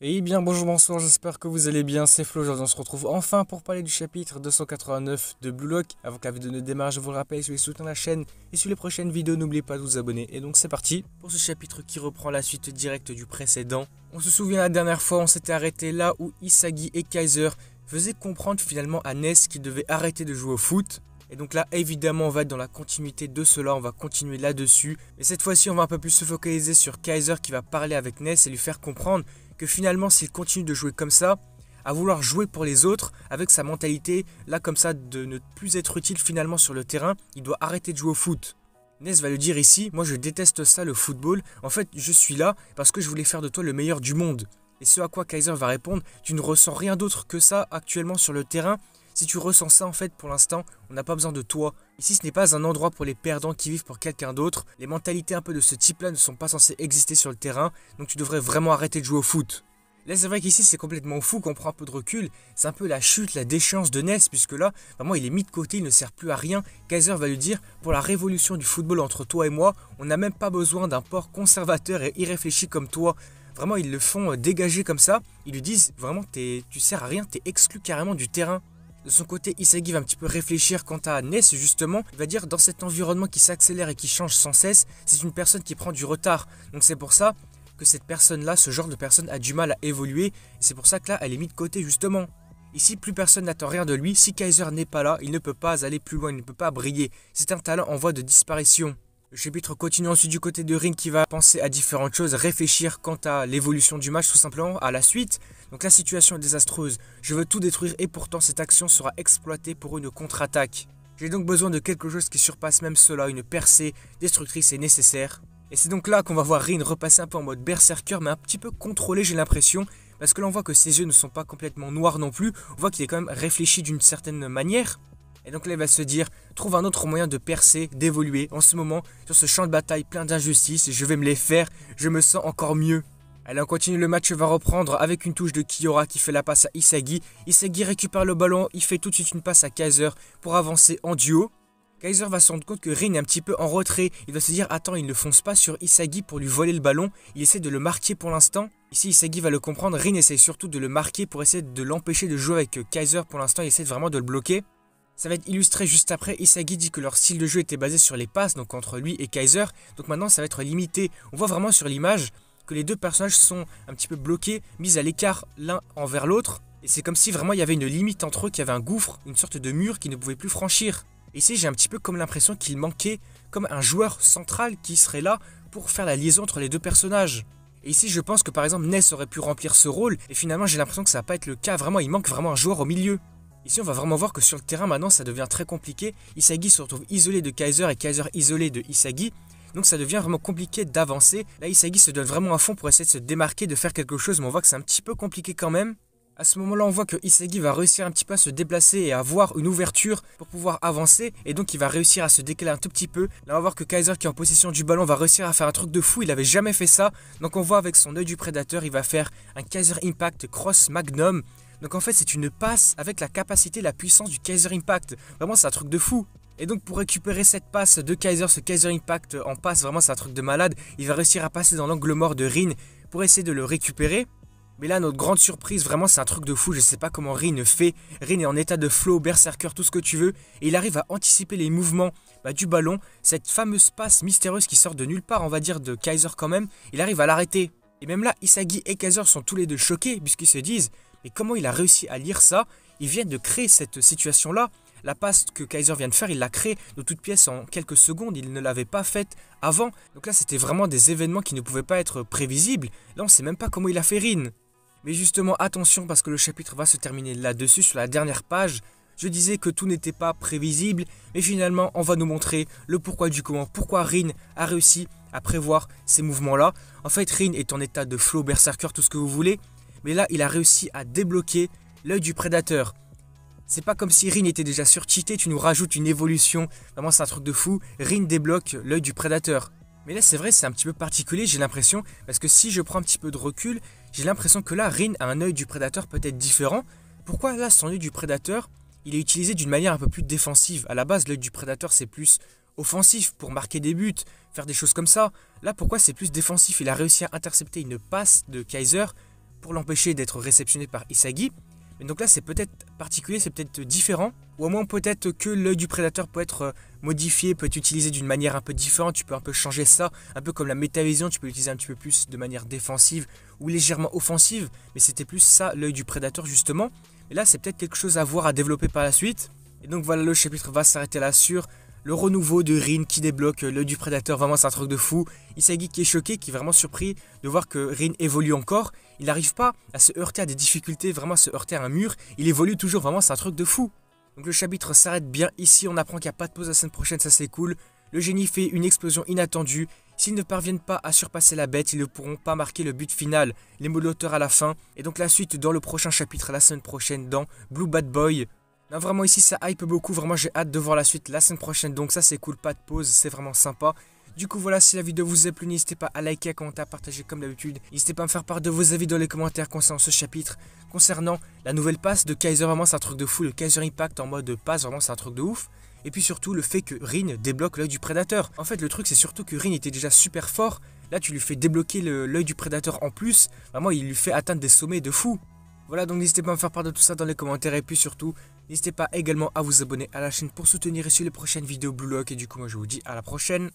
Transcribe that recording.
Et bien bonjour, bonsoir, j'espère que vous allez bien, c'est Flo, aujourd'hui on se retrouve enfin pour parler du chapitre 289 de Blue Lock. Avant que la vidéo ne démarre, je vous le rappelle, si vous voulez soutenir la chaîne et sur les prochaines vidéos, n'oubliez pas de vous abonner. Et donc c'est parti pour ce chapitre qui reprend la suite directe du précédent. On se souvient la dernière fois, on s'était arrêté là où Isagi et Kaiser faisaient comprendre finalement à Ness qu'il devait arrêter de jouer au foot. Et donc là, évidemment, on va être dans la continuité de cela, on va continuer là-dessus. Mais cette fois-ci, on va un peu plus se focaliser sur Kaiser qui va parler avec Ness et lui faire comprendre que finalement, s'il continue de jouer comme ça, à vouloir jouer pour les autres, avec sa mentalité, là comme ça, de ne plus être utile finalement sur le terrain, il doit arrêter de jouer au foot. Ness va le dire ici, moi je déteste ça, le football. En fait, je suis là parce que je voulais faire de toi le meilleur du monde. Et ce à quoi Kaiser va répondre, tu ne ressens rien d'autre que ça actuellement sur le terrain. Si tu ressens ça en fait pour l'instant, on n'a pas besoin de toi. Ici ce n'est pas un endroit pour les perdants qui vivent pour quelqu'un d'autre. Les mentalités un peu de ce type là ne sont pas censées exister sur le terrain. Donc tu devrais vraiment arrêter de jouer au foot. Là c'est vrai qu'ici c'est complètement fou qu'on prend un peu de recul. C'est un peu la chute, la déchéance de Ness. Puisque là vraiment il est mis de côté, il ne sert plus à rien. Kaiser va lui dire, pour la révolution du football entre toi et moi, on n'a même pas besoin d'un port conservateur et irréfléchi comme toi. Vraiment ils le font dégager comme ça. Ils lui disent vraiment tu sers à rien, t'es exclu carrément du terrain. De son côté, Isagi va un petit peu réfléchir quant à Ness justement. Il va dire dans cet environnement qui s'accélère et qui change sans cesse, c'est une personne qui prend du retard. Donc c'est pour ça que cette personne-là, ce genre de personne a du mal à évoluer. Et c'est pour ça que là, elle est mise de côté justement. Ici, plus personne n'attend rien de lui. Si Kaiser n'est pas là, il ne peut pas aller plus loin, il ne peut pas briller. C'est un talent en voie de disparition. Le chapitre continue ensuite du côté de Rin qui va penser à différentes choses, réfléchir quant à l'évolution du match tout simplement, à la suite. Donc la situation est désastreuse, je veux tout détruire et pourtant cette action sera exploitée pour une contre-attaque. J'ai donc besoin de quelque chose qui surpasse même cela, une percée destructrice est nécessaire. Et c'est donc là qu'on va voir Rin repasser un peu en mode berserker mais un petit peu contrôlé j'ai l'impression. Parce que là on voit que ses yeux ne sont pas complètement noirs non plus, on voit qu'il est quand même réfléchi d'une certaine manière. Et donc là il va se dire, trouve un autre moyen de percer, d'évoluer. En ce moment, sur ce champ de bataille plein d'injustices, je vais me les faire, je me sens encore mieux. Allez on continue, le match va reprendre avec une touche de Kiora qui fait la passe à Isagi. Isagi récupère le ballon, il fait tout de suite une passe à Kaiser pour avancer en duo. Kaiser va se rendre compte que Rin est un petit peu en retrait. Il va se dire, attends, il ne fonce pas sur Isagi pour lui voler le ballon. Il essaie de le marquer pour l'instant. Ici, Isagi va le comprendre. Rin essaie surtout de le marquer pour essayer de l'empêcher de jouer avec Kaiser. Pour l'instant, il essaie vraiment de le bloquer. Ça va être illustré juste après. Isagi dit que leur style de jeu était basé sur les passes, donc entre lui et Kaiser. Donc maintenant, ça va être limité. On voit vraiment sur l'image que les deux personnages sont un petit peu bloqués, mis à l'écart l'un envers l'autre. Et c'est comme si vraiment il y avait une limite entre eux, qu'il y avait un gouffre, une sorte de mur qu'ils ne pouvaient plus franchir. Ici, j'ai un petit peu comme l'impression qu'il manquait comme un joueur central qui serait là pour faire la liaison entre les deux personnages. Et ici, je pense que par exemple, Ness aurait pu remplir ce rôle, et finalement, j'ai l'impression que ça va pas être le cas. Vraiment, il manque vraiment un joueur au milieu. Ici, on va vraiment voir que sur le terrain, maintenant, ça devient très compliqué. Isagi se retrouve isolé de Kaiser et Kaiser isolé de Isagi. Donc ça devient vraiment compliqué d'avancer. Là, Isagi se donne vraiment à fond pour essayer de se démarquer, de faire quelque chose, mais on voit que c'est un petit peu compliqué quand même. À ce moment-là, on voit que Isagi va réussir un petit peu à se déplacer et à avoir une ouverture pour pouvoir avancer. Et donc, il va réussir à se décaler un tout petit peu. Là, on va voir que Kaiser, qui est en possession du ballon, va réussir à faire un truc de fou. Il n'avait jamais fait ça. Donc, on voit avec son œil du prédateur, il va faire un Kaiser Impact Cross Magnum. Donc, en fait, c'est une passe avec la capacité, la puissance du Kaiser Impact. Vraiment, c'est un truc de fou. Et donc, pour récupérer cette passe de Kaiser, ce Kaiser Impact en passe, vraiment, c'est un truc de malade. Il va réussir à passer dans l'angle mort de Rin pour essayer de le récupérer. Mais là, notre grande surprise, vraiment, c'est un truc de fou. Je sais pas comment Rin fait. Rin est en état de flow, berserker, tout ce que tu veux. Et il arrive à anticiper les mouvements du ballon. Cette fameuse passe mystérieuse qui sort de nulle part, on va dire, de Kaiser quand même. Il arrive à l'arrêter. Et même là, Isagi et Kaiser sont tous les deux choqués, puisqu'ils se disent, mais comment il a réussi à lire ça? Ils viennent de créer cette situation-là. La passe que Kaiser vient de faire, il l'a créée de toutes pièces en quelques secondes. Il ne l'avait pas faite avant. Donc là, c'était vraiment des événements qui ne pouvaient pas être prévisibles. Là, on ne sait même pas comment il a fait Rin. Mais justement, attention parce que le chapitre va se terminer là-dessus, sur la dernière page. Je disais que tout n'était pas prévisible, mais finalement, on va nous montrer le pourquoi du comment. Pourquoi Rin a réussi à prévoir ces mouvements-là. En fait, Rin est en état de flow, berserker, tout ce que vous voulez. Mais là, il a réussi à débloquer l'œil du prédateur. C'est pas comme si Rin était déjà surcheaté, tu nous rajoutes une évolution. Vraiment, c'est un truc de fou. Rin débloque l'œil du prédateur. Mais là, c'est vrai, c'est un petit peu particulier, j'ai l'impression. Parce que si je prends un petit peu de recul, j'ai l'impression que là, Rin a un œil du prédateur peut-être différent. Pourquoi là, son œil du prédateur, il est utilisé d'une manière un peu plus défensive? À la base, l'œil du prédateur, c'est plus offensif pour marquer des buts, faire des choses comme ça. Là, pourquoi c'est plus défensif? Il a réussi à intercepter une passe de Kaiser pour l'empêcher d'être réceptionné par Isagi. Mais donc là c'est peut-être particulier, c'est peut-être différent. Ou au moins peut-être que l'œil du prédateur peut être modifié, peut être utilisé d'une manière un peu différente. Tu peux un peu changer ça, un peu comme la métavision, tu peux l'utiliser un petit peu plus de manière défensive ou légèrement offensive. Mais c'était plus ça l'œil du prédateur justement. Et là c'est peut-être quelque chose à voir, à développer par la suite. Et donc voilà, le chapitre va s'arrêter là sur le renouveau de Rin qui débloque l'œil du prédateur. Vraiment c'est un truc de fou. Isagi qui est choqué, qui est vraiment surpris de voir que Rin évolue encore. Il n'arrive pas à se heurter à des difficultés, vraiment à se heurter à un mur. Il évolue toujours, vraiment c'est un truc de fou. Donc le chapitre s'arrête bien ici, on apprend qu'il n'y a pas de pause la semaine prochaine, ça c'est cool. Le génie fait une explosion inattendue. S'ils ne parviennent pas à surpasser la bête, ils ne pourront pas marquer le but final, les mots de l'auteur à la fin. Et donc la suite dans le prochain chapitre, la semaine prochaine, dans Blue Bad Boy. Non, vraiment ici ça hype beaucoup, vraiment j'ai hâte de voir la suite la semaine prochaine, donc ça c'est cool, pas de pause, c'est vraiment sympa. Du coup voilà, si la vidéo vous a plu, n'hésitez pas à liker, à commenter, à partager comme d'habitude. N'hésitez pas à me faire part de vos avis dans les commentaires concernant ce chapitre, concernant la nouvelle passe de Kaiser, vraiment c'est un truc de fou, le Kaiser Impact en mode passe, vraiment c'est un truc de ouf. Et puis surtout le fait que Rin débloque l'œil du prédateur. En fait le truc c'est surtout que Rin était déjà super fort, là tu lui fais débloquer l'œil du prédateur en plus, vraiment il lui fait atteindre des sommets de fou. Voilà, donc n'hésitez pas à me faire part de tout ça dans les commentaires et puis surtout, n'hésitez pas également à vous abonner à la chaîne pour soutenir et suivre les prochaines vidéos Blue Lock. Et du coup, moi je vous dis à la prochaine.